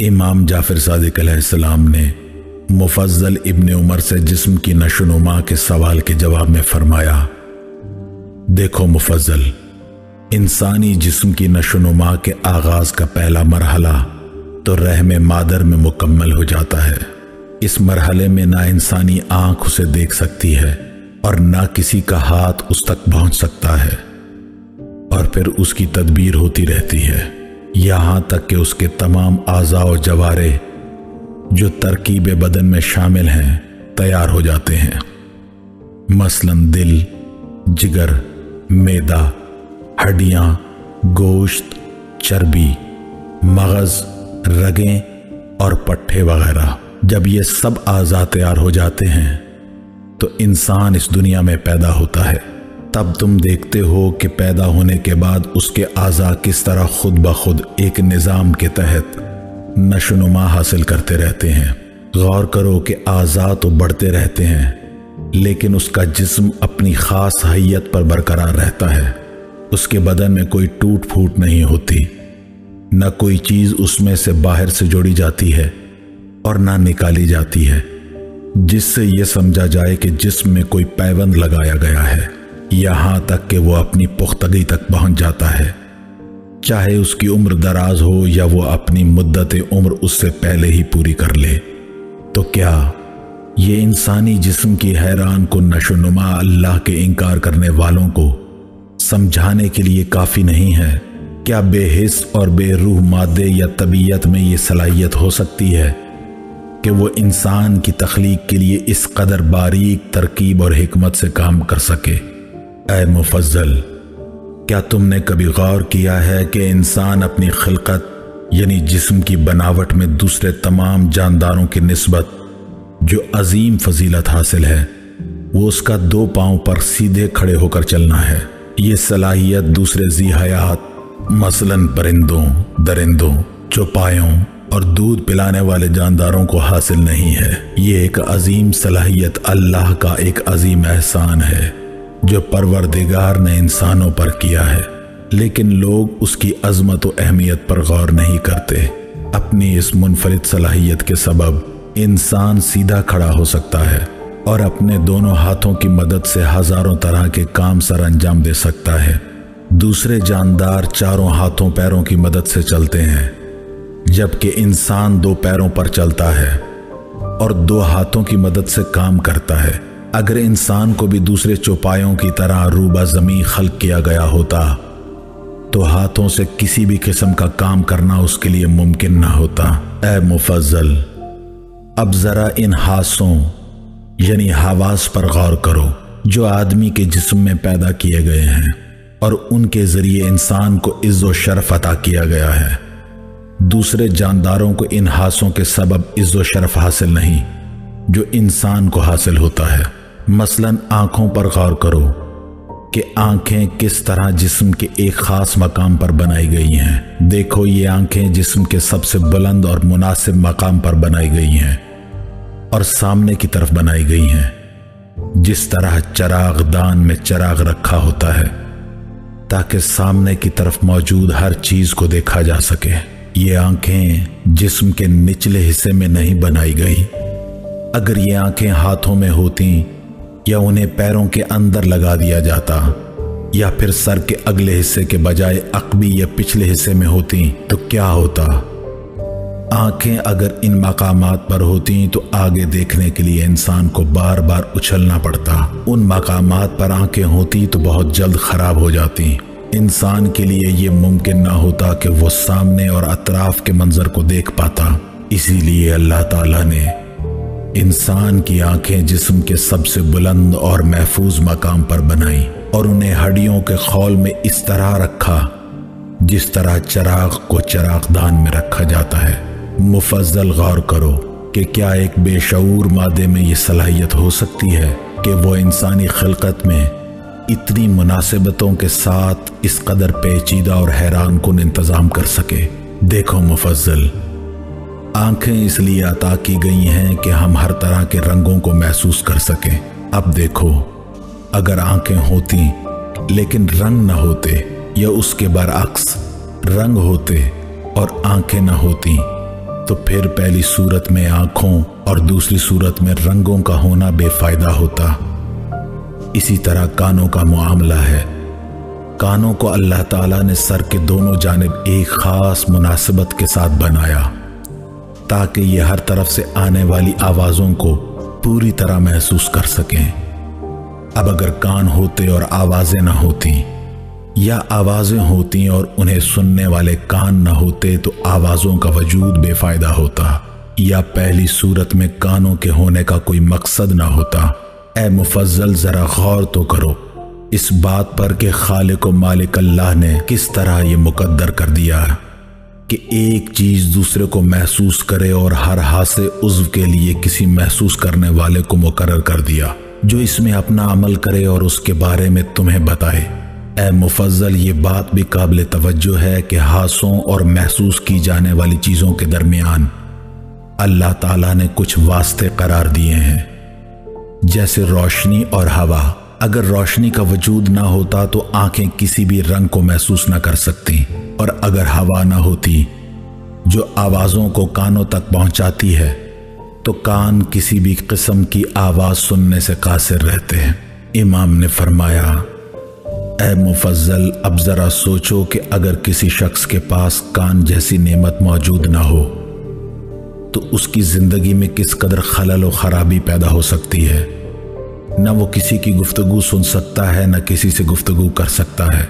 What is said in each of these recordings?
امام جعفر صادق علیہ السلام نے مفضل ابن عمر سے جسم کی نشوونما کے سوال کے جواب میں فرمایا، دیکھو مفضل، انسانی جسم کی نشوونما کے آغاز کا پہلا مرحلہ تو رحم مادر میں مکمل ہو جاتا ہے۔ اس مرحلے میں نہ انسانی آنکھ اسے دیکھ سکتی ہے اور نہ کسی کا ہاتھ اس تک پہنچ سکتا ہے، اور پھر اس کی تدبیر ہوتی رہتی ہے یہاں تک کہ اس کے تمام اعضاء و جوارح جو ترکیب بدن میں شامل ہیں تیار ہو جاتے ہیں، مثلا دل، جگر، معدہ، ہڈیاں، گوشت، چربی، مغز، رگیں اور پٹھے وغیرہ۔ جب یہ سب اعضاء تیار ہو جاتے ہیں تو انسان اس دنیا میں پیدا ہوتا ہے۔ تب تم دیکھتے ہو کہ پیدا ہونے کے بعد اس کے اعضاء کس طرح خود بخود ایک نظام کے تحت نشوونما حاصل کرتے رہتے ہیں۔ غور کرو کہ اعضاء تو بڑھتے رہتے ہیں لیکن اس کا جسم اپنی خاص حیت پر برقرار رہتا ہے۔ اس کے بدن میں کوئی ٹوٹ پھوٹ نہیں ہوتی، نہ کوئی چیز اس میں سے باہر سے جوڑی جاتی ہے اور نہ نکالی جاتی ہے جس سے یہ سمجھا جائے کہ جسم میں کوئی پیوند لگایا گیا ہے، یہاں تک کہ وہ اپنی پختگی تک پہنچ جاتا ہے، چاہے اس کی عمر دراز ہو یا وہ اپنی مدت عمر اس سے پہلے ہی پوری کر لے۔ تو کیا یہ انسانی جسم کی حیران کن نشوونما اللہ کے انکار کرنے والوں کو سمجھانے کے لیے کافی نہیں ہے؟ کیا بے حس اور بے روح مادے یا طبیعت میں یہ صلاحیت ہو سکتی ہے کہ وہ انسان کی تخلیق کے لیے اس قدر باریک ترکیب اور حکمت سے کام کر سکے؟ اے مفضل، کیا تم نے کبھی غور کیا ہے کہ انسان اپنی خلقت یعنی جسم کی بناوٹ میں دوسرے تمام جانداروں کی نسبت جو عظیم فضیلت حاصل ہے وہ اس کا 2 پاؤں پر سیدھے کھڑے ہو کر چلنا ہے؟ یہ صلاحیت دوسرے ذی حیات مثلا پرندوں، درندوں، چوپایوں اور دودھ پلانے والے جانداروں کو حاصل نہیں ہے۔ یہ ایک عظیم صلاحیت اللہ کا ایک عظیم احسان ہے جو پروردگار نے انسانوں پر کیا ہے، لیکن لوگ اس کی عظمت و اہمیت پر غور نہیں کرتے۔ اپنی اس منفرد صلاحیت کے سبب انسان سیدھا کھڑا ہو سکتا ہے اور اپنے دونوں ہاتھوں کی مدد سے ہزاروں طرح کے کام سر انجام دے سکتا ہے۔ دوسرے جاندار چاروں ہاتھوں پیروں کی مدد سے چلتے ہیں جبکہ انسان 2 پیروں پر چلتا ہے اور 2 ہاتھوں کی مدد سے کام کرتا ہے۔ اگر انسان کو بھی دوسرے چوپایوں کی طرح روبہ زمین خلق کیا گیا ہوتا تو ہاتھوں سے کسی بھی قسم کا کام کرنا اس کے لیے ممکن نہ ہوتا۔ اے مفضل، اب ذرا ان حاسوں یعنی حواس پر غور کرو جو آدمی کے جسم میں پیدا کیے گئے ہیں اور ان کے ذریعے انسان کو عز و شرف عطا کیا گیا ہے۔ دوسرے جانداروں کو ان حاسوں کے سبب عز و شرف حاصل نہیں جو انسان کو حاصل ہوتا ہے۔ مثلا آنکھوں پر غور کرو کہ آنکھیں کس طرح جسم کے ایک خاص مقام پر بنائی گئی ہیں۔ دیکھو یہ آنکھیں جسم کے سب سے بلند اور مناسب مقام پر بنائی گئی ہیں اور سامنے کی طرف بنائی گئی ہیں، جس طرح چراغ دان میں چراغ رکھا ہوتا ہے تاکہ سامنے کی طرف موجود ہر چیز کو دیکھا جا سکے۔ یہ آنکھیں جسم کے نچلے حصے میں نہیں بنائی گئی۔ اگر یہ آنکھیں ہاتھوں میں ہوتیں یا انہیں پیروں کے اندر لگا دیا جاتا یا پھر سر کے اگلے حصے کے بجائے عقبی یا پچھلے حصے میں ہوتیں تو کیا ہوتا؟ آنکھیں اگر ان مقامات پر ہوتیں تو آگے دیکھنے کے لیے انسان کو بار بار اچھلنا پڑتا۔ ان مقامات پر آنکھیں ہوتی تو بہت جلد خراب ہو جاتی۔ انسان کے لیے یہ ممکن نہ ہوتا کہ وہ سامنے اور اطراف کے منظر کو دیکھ پاتا۔ اسی لیے اللہ تعالیٰ نے انسان کی آنکھیں جسم کے سب سے بلند اور محفوظ مقام پر بنائیں اور انہیں ہڈیوں کے خول میں اس طرح رکھا جس طرح چراغ کو چراغ دان میں رکھا جاتا ہے۔ مفضل غور کرو کہ کیا ایک بے شعور مادے میں یہ صلاحیت ہو سکتی ہے کہ وہ انسانی خلقت میں اتنی مناسبتوں کے ساتھ اس قدر پیچیدہ اور حیران کن انتظام کر سکے؟ دیکھو مفضل، آنکھیں اس لیے عطا کی گئی ہیں کہ ہم ہر طرح کے رنگوں کو محسوس کر سکیں۔ اب دیکھو، اگر آنکھیں ہوتی لیکن رنگ نہ ہوتے یا اس کے برعکس رنگ ہوتے اور آنکھیں نہ ہوتی तो फिर पहली सूरत में आँखों और दूसरी सूरत में रंगों का होना बेफायदा होता। इसी तरह कानों का मामला है। कानों को अल्लाह ताला ने सर के दोनों जानिब एक ख़ास मुनासिबत के साथ बनाया ताकि ये हर तरफ से आने वाली आवाज़ों को पूरी तरह महसूस कर सकें। अब अगर कान होते और आवाज़ें न होती, या आवाज़ें होती और उन्हें सुनने वाले कान न होते, तो आवाज़ों का वजूद बेफायदा होता, या पहली सूरत में कानों के होने का कोई मकसद न होता। ए मुफज्जल, ज़रा गौर तो करो इस बात पर कि खालिक व मालिक अल्लाह ने किस तरह ये मुकद्दर कर दिया कि एक चीज़ दूसरे को महसूस करे और हर हासे उज़्व के लिए किसी महसूस करने वाले को मुकर्रर कर दिया जो इसमें अपना अमल करे और उसके बारे में तुम्हें बताए। ए मुफज्जल, ये बात भी काबिल तवज्जो है कि हासों और महसूस की जाने वाली चीज़ों के दरमियान अल्लाह ताला ने कुछ वास्ते करार दिए हैं, जैसे रोशनी और हवा। अगर रोशनी का वजूद ना होता तो आंखें किसी भी रंग को महसूस ना कर सकती, और अगर हवा ना होती जो आवाज़ों को कानों तक पहुंचाती है, तो कान किसी भी किस्म की आवाज़ सुनने से कासिर रहते हैं। इमाम ने फरमाया, ए मुफज्जल, अब ज़रा सोचो कि अगर किसी शख्स के पास कान जैसी नेमत मौजूद ना हो तो उसकी ज़िंदगी में किस कदर खलल और ख़राबी पैदा हो सकती है। न वो किसी की गुफ्तगू सुन सकता है, न किसी से गुफ्तगू कर सकता है,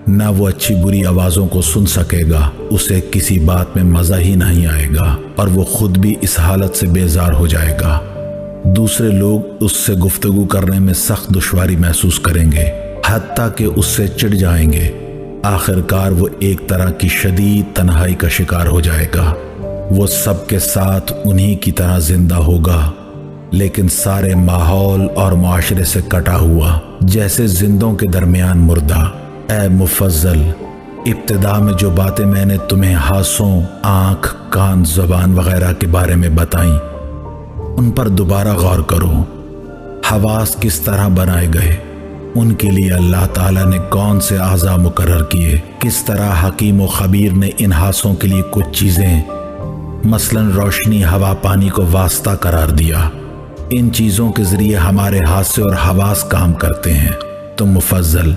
न वो अच्छी बुरी आवाज़ों को सुन सकेगा, उसे किसी बात में मज़ा ही नहीं आएगा और वो खुद भी इस हालत से बेजार हो जाएगा। दूसरे लोग उससे गुफ्तगू करने में सख्त दुश्वारी महसूस करेंगे, हत्ता कि उससे चिढ़ जाएंगे। आखिरकार वो एक तरह की शदीद तन्हाई का शिकार हो जाएगा। वो सबके साथ उन्हीं की तरह जिंदा होगा, लेकिन सारे माहौल और मुआशरे से कटा हुआ, जैसे जिंदों के दरमियान मुर्दा। ए मुफज्जल, इब्तिदा में जो बातें मैंने तुम्हें हासों, आँख, कान, ज़बान वगैरह के बारे में बताई, उन पर दोबारा गौर करो। हवास किस तरह बनाए गए, उनके लिए अल्लाह ताला ने कौन से आज़ा मुकर्रर किए, किस तरह हकीम व खबीर ने इन हासों के लिए कुछ चीज़ें मसलन रोशनी, हवा, पानी को वास्ता करार दिया। इन चीज़ों के ज़रिए हमारे हासे और हवास काम करते हैं। तो मुफज्जल,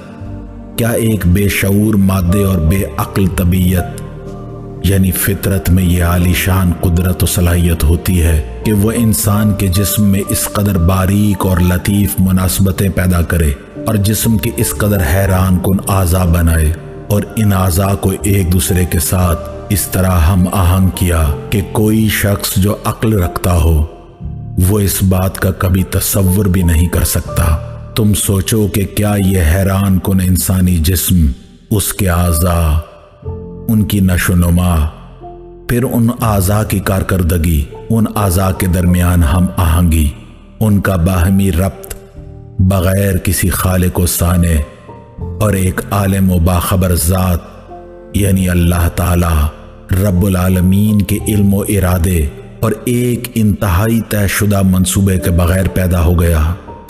क्या एक बेशऊर मादे और बेअक्ल तबीयत यानी फितरत में यह आलीशान कुदरत और सलाहियत होती है कि वह इंसान के जिस्म में इस कदर बारीक और लतीफ़ मुनासबतें पैदा करे और जिस्म के इस कदर हैरान कुन आज़ा बनाए और इन आज़ा को एक दूसरे के साथ इस तरह हम आहंग किया कि कोई शख्स जो अक्ल रखता हो वो इस बात का कभी तसव्वुर भी नहीं कर सकता। तुम सोचो कि क्या ये हैरान कुन इंसानी जिस्म, उसके आज़ा, उनकी नशोनुमा, फिर उन आज़ा की कारकर्दगी, उन आज़ा के दरमियान हम आहंगी, उनका बाहमी रब्त बग़ैर किसी खालिक व साने और एक आलिम व बाखबर ज़ात यानी अल्लाह ताला रब्बुल आलमीन के इल्म व इरादे और एक इंतहाई तयशुदा मंसूबे के बगैर पैदा हो गया।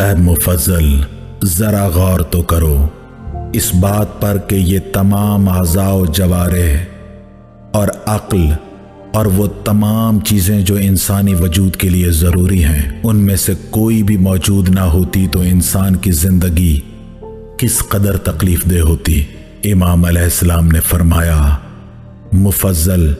ऐ मुफज्जल, ज़रा गौर तो करो इस बात पर कि ये तमाम आज़ा व जवारिह और अक्ल और वो तमाम चीज़ें जो इंसानी वजूद के लिए ज़रूरी हैं, उनमें से कोई भी मौजूद ना होती तो इंसान की ज़िंदगी किस कदर तकलीफ दे होती। इमाम अलैहिस्सलाम ने फरमाया, मुफज्जल,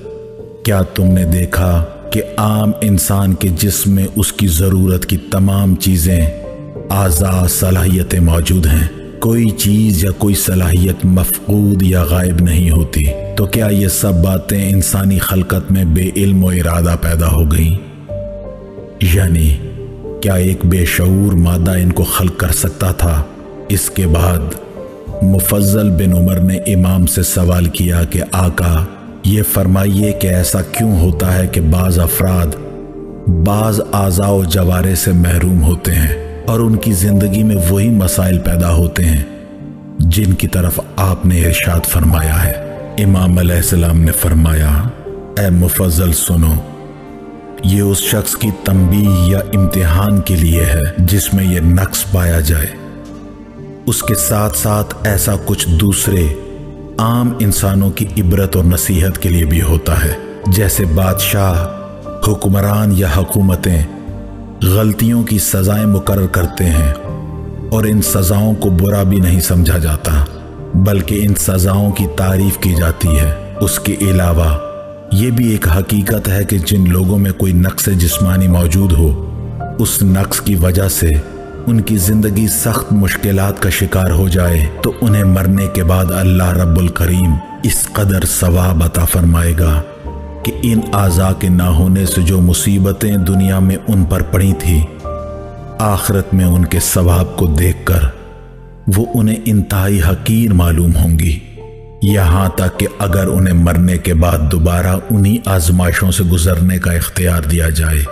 क्या तुमने देखा कि आम इंसान के जिस्म में उसकी ज़रूरत की तमाम चीज़ें, आज़ा, सलाहियतें मौजूद हैं। कोई चीज़ या कोई सलाहियत मफकूद या गायब नहीं होती। तो क्या ये सब बातें इंसानी खलकत में बेइल्म व इरादा पैदा हो गई? यानी क्या एक बेशऊर मादा इनको खल्क कर सकता था? इसके बाद मुफज्जल बिन उमर ने इमाम से सवाल किया कि आका, ये फरमाइए कि ऐसा क्यों होता है कि बाज़ अफराद बाज़ आज़ा व जवारे से महरूम होते हैं और उनकी ज़िंदगी में वही मसाइल पैदा होते हैं जिनकी तरफ आपने इरशाद फरमाया है। इमाम अलैहिस्सलाम ने फरमाया, ए मुफज्जल सुनो, ये उस शख्स की तंबीह या इम्तिहान के लिए है जिसमें यह नक्स पाया जाए। उसके साथ साथ ऐसा कुछ दूसरे आम इंसानों की इबरत और नसीहत के लिए भी होता है, जैसे बादशाह हुक्मरान या हुकूमतें गलतियों की सजाएं मुकर्रर करते हैं और इन सजाओं को बुरा भी नहीं समझा जाता, बल्कि इन सजाओं की तारीफ की जाती है। उसके अलावा ये भी एक हकीकत है कि जिन लोगों में कोई नक्स जिस्मानी मौजूद हो, उस नक्स की वजह से उनकी ज़िंदगी सख्त मुश्किलात का शिकार हो जाए तो उन्हें मरने के बाद अल्लाह रब्बुल करीम इस कदर सवाब अता फरमाएगा कि इन आज़ा के ना होने से जो मुसीबतें दुनिया में उन पर पड़ी थी, आखिरत में उनके सवाब को देखकर वो उन्हें इंतहाई हकीर मालूम होंगी। यहाँ तक कि अगर उन्हें मरने के बाद दोबारा उन्हीं आजमाइशों से गुजरने का इख्तियार दिया जाए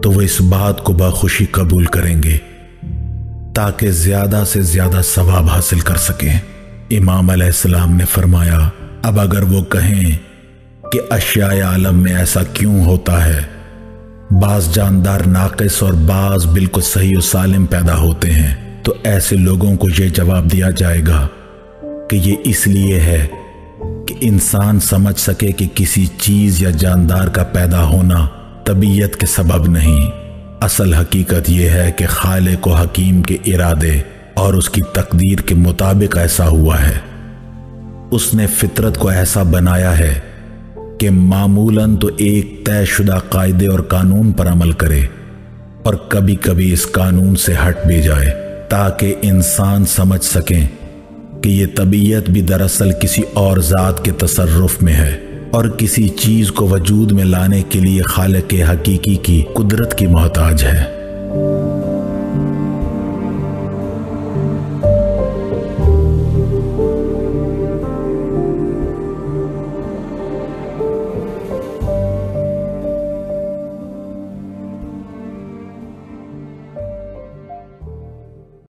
तो वो इस बात को बखुशी कबूल करेंगे ताकि ज्यादा से ज्यादा सवाब हासिल कर सकें। इमाम अलैहिस्सलाम ने फरमाया, अब अगर वो कहें कि अशियाए आलम में ऐसा क्यों होता है, बाज जानदार नाकिस और बाज बिल्कुल सही और सालिम पैदा होते हैं, तो ऐसे लोगों को ये जवाब दिया जाएगा कि ये इसलिए है कि इंसान समझ सके कि किसी चीज या जानदार का पैदा होना तबीयत के सबब नहीं, असल हकीकत यह है कि खालिक व हकीम के इरादे और उसकी तकदीर के मुताबिक ऐसा हुआ है। उसने फितरत को ऐसा बनाया है कि मामूलन तो एक तयशुदा कायदे और कानून पर अमल करे और कभी कभी इस कानून से हट भी जाए, ताकि इंसान समझ सकें कि ये तबीयत भी दरअसल किसी और ज़ात के तसर्रुफ में है और किसी चीज़ को वजूद में लाने के लिए खालिक हकीकी की कुदरत की मोहताज है।